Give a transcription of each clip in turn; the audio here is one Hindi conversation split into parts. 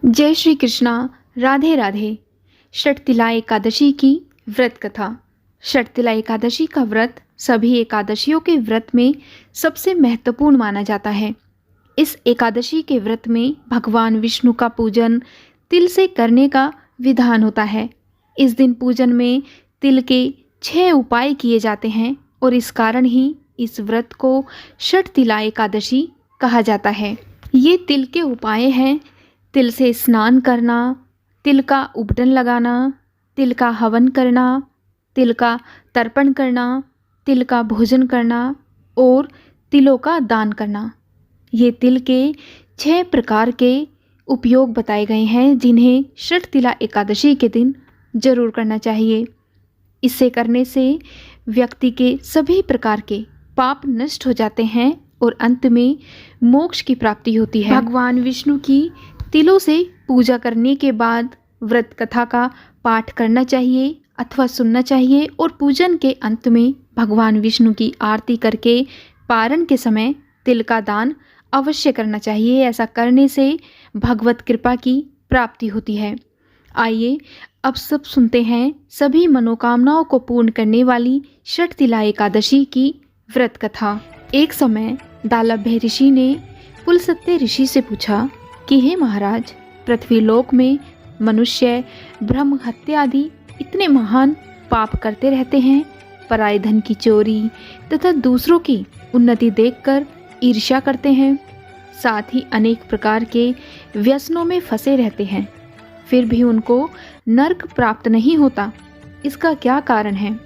जय श्री कृष्णा। राधे राधे। षटतिला एकादशी की व्रत कथा। षटतिला एकादशी का व्रत सभी एकादशियों के व्रत में सबसे महत्वपूर्ण माना जाता है। इस एकादशी के व्रत में भगवान विष्णु का पूजन तिल से करने का विधान होता है। इस दिन पूजन में तिल के 6 उपाय किए जाते हैं और इस कारण ही इस व्रत को षटतिला एकादशी कहा जाता है। ये तिल के उपाय हैं: तिल से स्नान करना, तिल का उबटन लगाना, तिल का हवन करना, तिल का तर्पण करना, तिल का भोजन करना और तिलों का दान करना। ये तिल के 6 प्रकार के उपयोग बताए गए हैं जिन्हें षटतिला एकादशी के दिन जरूर करना चाहिए। इसे करने से व्यक्ति के सभी प्रकार के पाप नष्ट हो जाते हैं और अंत में मोक्ष की प्राप्ति होती है। भगवान विष्णु की तिलों से पूजा करने के बाद व्रत कथा का पाठ करना चाहिए अथवा सुनना चाहिए और पूजन के अंत में भगवान विष्णु की आरती करके पारण के समय तिल का दान अवश्य करना चाहिए। ऐसा करने से भगवत कृपा की प्राप्ति होती है। आइए अब सब सुनते हैं सभी मनोकामनाओं को पूर्ण करने वाली षटतिला एकादशी की व्रत कथा। एक समय दालभ्य ऋषि ने पुलस्त्य ऋषि से पूछा कि हे महाराज, पृथ्वी लोक में मनुष्य ब्रह्म हत्या आदि इतने महान पाप करते रहते हैं, पराये धन की चोरी तथा दूसरों की उन्नति देखकर ईर्ष्या करते हैं, साथ ही अनेक प्रकार के व्यसनों में फंसे रहते हैं, फिर भी उनको नरक प्राप्त नहीं होता। इसका क्या कारण है?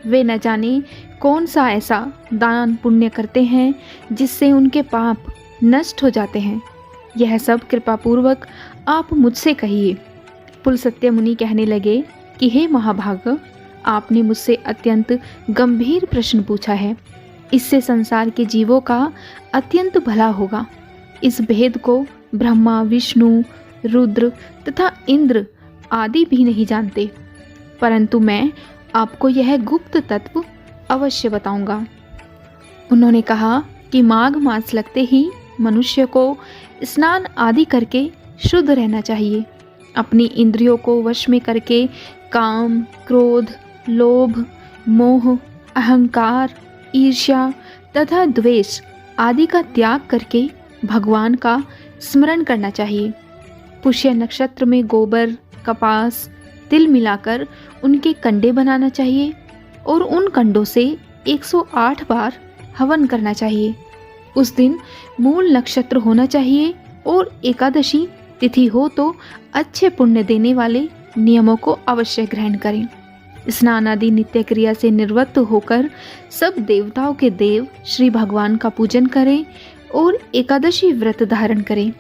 वे न जाने कौन सा ऐसा दान पुण्य करते हैं जिससे उनके पाप नष्ट हो जाते हैं। यह सब कृपापूर्वक आप मुझसे कहिए। पुलस्त्य मुनि कहने लगे कि हे महाभाग, आपने मुझसे अत्यंत गंभीर प्रश्न पूछा है। इससे संसार के जीवों का अत्यंत भला होगा। इस भेद को ब्रह्मा, विष्णु, रुद्र तथा इंद्र आदि भी नहीं जानते, परंतु मैं आपको यह गुप्त तत्व अवश्य बताऊंगा। उन्होंने कहा कि माघ मास लगते ही मनुष्य को स्नान आदि करके शुद्ध रहना चाहिए। अपनी इंद्रियों को वश में करके काम, क्रोध, लोभ, मोह, अहंकार, ईर्ष्या तथा द्वेष आदि का त्याग करके भगवान का स्मरण करना चाहिए। पुष्य नक्षत्र में गोबर, कपास, तिल मिलाकर उनके कंडे बनाना चाहिए और उन कंडों से 108 बार हवन करना चाहिए। उस दिन मूल नक्षत्र होना चाहिए और एकादशी तिथि हो तो अच्छे पुण्य देने वाले नियमों को अवश्य ग्रहण करें। स्नान आदि नित्य क्रिया से निवृत्त होकर सब देवताओं के देव श्री भगवान का पूजन करें और एकादशी व्रत धारण करें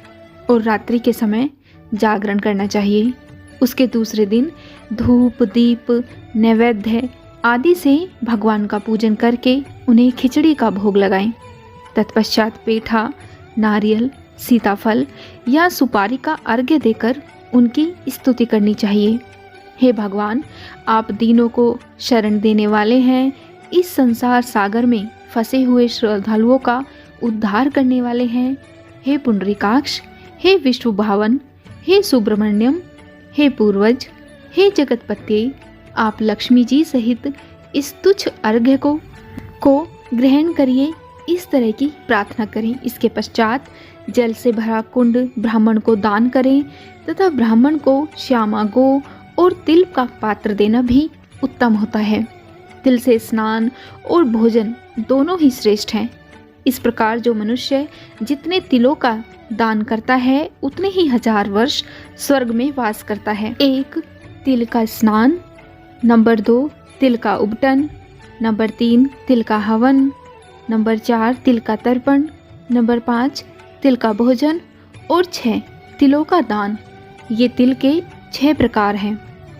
और रात्रि के समय जागरण करना चाहिए। उसके दूसरे दिन धूप, दीप, नैवेद्य आदि से भगवान का पूजन करके उन्हें खिचड़ी का भोग लगाएं। तत्पश्चात पेठा, नारियल, सीताफल या सुपारी का अर्घ्य देकर उनकी स्तुति करनी चाहिए। हे भगवान, आप दीनों को शरण देने वाले हैं। इस संसार सागर में फंसे हुए श्रद्धालुओं का उद्धार करने वाले हैं। हे पुंडरीकाक्ष, हे विष्णु भावन, हे सुब्रमण्यम, हे पूर्वज, हे जगतपते, आप लक्ष्मी जी सहित इस तुच्छ अर्घ्य को ग्रहण करिए। इस तरह की प्रार्थना करें। इसके पश्चात जल से भरा कुंड ब्राह्मण को दान करें तथा ब्राह्मण को श्यामा गो और तिल का पात्र देना भी उत्तम होता है। तिल से स्नान और भोजन दोनों ही श्रेष्ठ हैं। इस प्रकार जो मनुष्य जितने तिलों का दान करता है उतने ही 1000 वर्ष स्वर्ग में वास करता है। 1. तिल का स्नान। नंबर 2. तिल का उबटन। नंबर 3. तिल का हवन। नंबर 4. तिल का तर्पण। नंबर 5. तिल का भोजन और 6. तिलों का दान। ये तिल के 6 प्रकार हैं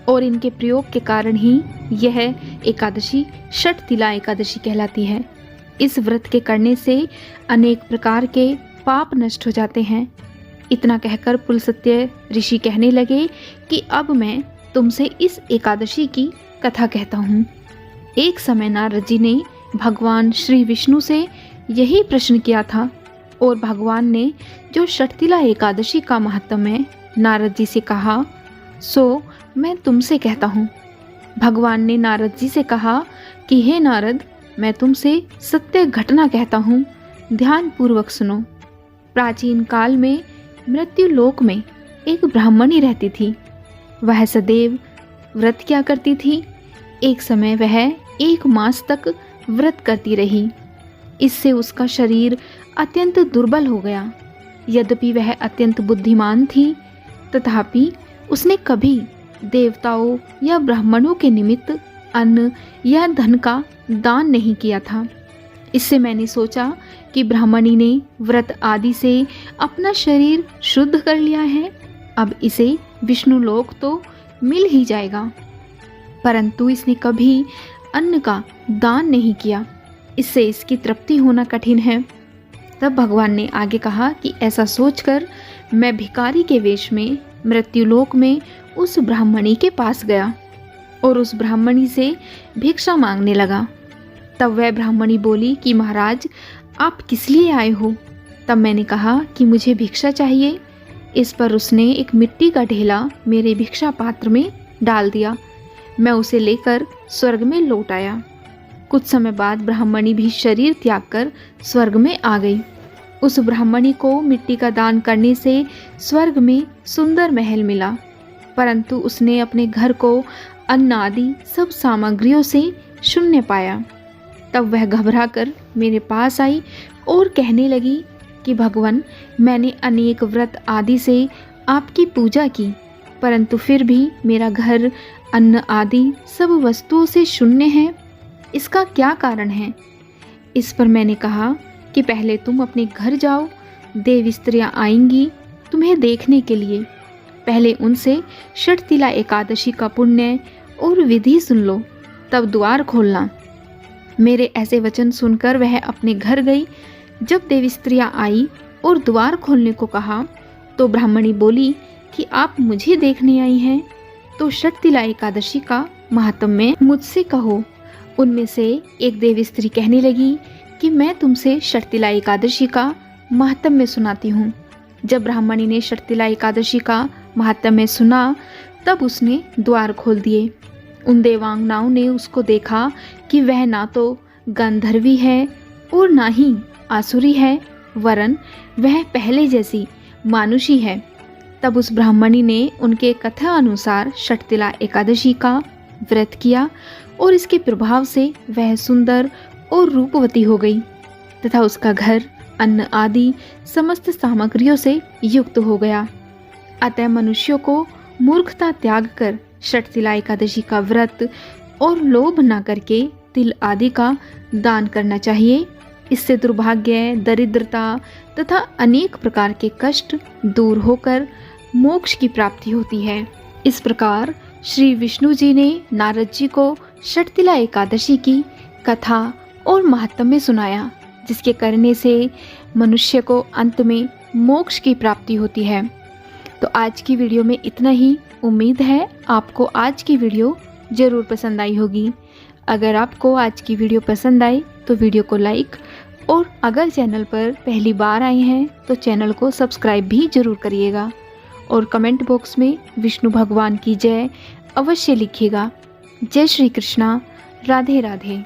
और इनके प्रयोग के कारण ही यह एकादशी षटतिला एकादशी कहलाती है। इस व्रत के करने से अनेक प्रकार के पाप नष्ट हो जाते हैं। इतना कहकर पुलस्त्य ऋषि कहने लगे कि अब मैं तुमसे इस एकादशी की कथा कहता हूँ। एक समय नारद जी ने भगवान श्री विष्णु से यही प्रश्न किया था और भगवान ने जो षटतिला एकादशी का महात्म्य नारद जी से कहा, सो मैं तुमसे कहता हूँ। भगवान ने नारद जी से कहा कि हे नारद, मैं तुमसे सत्य घटना कहता हूँ, ध्यान पूर्वक सुनो। प्राचीन काल में मृत्यु लोक में एक ब्राह्मणी रहती थी। वह सदैव व्रत किया करती थी। एक समय वह 1 मास तक व्रत करती रही। इससे उसका शरीर अत्यंत दुर्बल हो गया। यद्यपि वह अत्यंत बुद्धिमान थी, तथापि उसने कभी देवताओं या ब्राह्मणों के निमित्त अन्न या धन का दान नहीं किया था। इससे मैंने सोचा कि ब्राह्मणी ने व्रत आदि से अपना शरीर शुद्ध कर लिया है, अब इसे विष्णु लोक तो मिल ही जाएगा। परंतु इसने कभी अन्न का दान नहीं किया, इससे इसकी तृप्ति होना कठिन है। तब भगवान ने आगे कहा कि ऐसा सोचकर मैं भिखारी के वेश में मृत्युलोक में उस ब्राह्मणी के पास गया और उस ब्राह्मणी से भिक्षा मांगने लगा। तब वह ब्राह्मणी बोली कि महाराज, आप किस लिए आए हो? तब मैंने कहा कि मुझे भिक्षा चाहिए। इस पर उसने एक मिट्टी का ढेला मेरे भिक्षा पात्र में डाल दिया। मैं उसे लेकर स्वर्ग में लौट आया। कुछ समय बाद ब्राह्मणी भी शरीर त्याग कर स्वर्ग में आ गई। उस ब्राह्मणी को मिट्टी का दान करने से स्वर्ग में सुंदर महल मिला, परंतु उसने अपने घर को अन्न आदि सब सामग्रियों से शून्य पाया। तब वह घबराकर मेरे पास आई और कहने लगी कि भगवान, मैंने अनेक व्रत आदि से आपकी पूजा की, परंतु फिर भी मेरा घर अन्न आदि सब वस्तुओं से शून्य है। इसका क्या कारण है? इस पर मैंने कहा कि पहले तुम अपने घर जाओ, देव स्त्रियाँ आएंगी तुम्हें देखने के लिए। पहले उनसे षटतिला एकादशी का पुण्य और विधि सुन लो, तब द्वार खोलना। मेरे ऐसे वचन सुनकर वह अपने घर गई। जब देवी स्त्रियाँ आई और द्वार खोलने को कहा तो ब्राह्मणी बोली कि आप मुझे देखने आई हैं, तो षटतिला एकादशी का महात्म्य मुझसे कहो। उनमें से एक देवी स्त्री कहने लगी कि मैं तुमसे षटतिला एकादशी का महात्म्य सुनाती हूँ। जब ब्राह्मणी ने षटतिला एकादशी का महात्म्य सुना, तब उसने द्वार खोल दिए। उन देवांगनाओं ने उसको देखा कि वह ना तो गंधर्वी है और ना ही आसुरी है, वरन वह पहले जैसी मानुषी है। तब उस ब्राह्मणी ने उनके कथा अनुसार षटतिला एकादशी का व्रत किया और इसके प्रभाव से वह सुंदर और रूपवती हो गई तथा उसका घर अन्न आदि समस्त सामग्रियों से युक्त हो गया। अतः मनुष्यों को मूर्खता त्याग कर षटतिला एकादशी का व्रत और लोभ न करके तिल आदि का दान करना चाहिए। इससे दुर्भाग्य, दरिद्रता तथा अनेक प्रकार के कष्ट दूर होकर मोक्ष की प्राप्ति होती है। इस प्रकार श्री विष्णु जी ने नारद जी को षटतिला एकादशी की कथा और महात्म्य सुनाया, जिसके करने से मनुष्य को अंत में मोक्ष की प्राप्ति होती है। तो आज की वीडियो में इतना ही। उम्मीद है आपको आज की वीडियो ज़रूर पसंद आई होगी। अगर आपको आज की वीडियो पसंद आई तो वीडियो को लाइक, और अगर चैनल पर पहली बार आए हैं तो चैनल को सब्सक्राइब भी ज़रूर करिएगा। और कमेंट बॉक्स में विष्णु भगवान की जय अवश्य लिखिएगा। जय श्री कृष्णा। राधे राधे।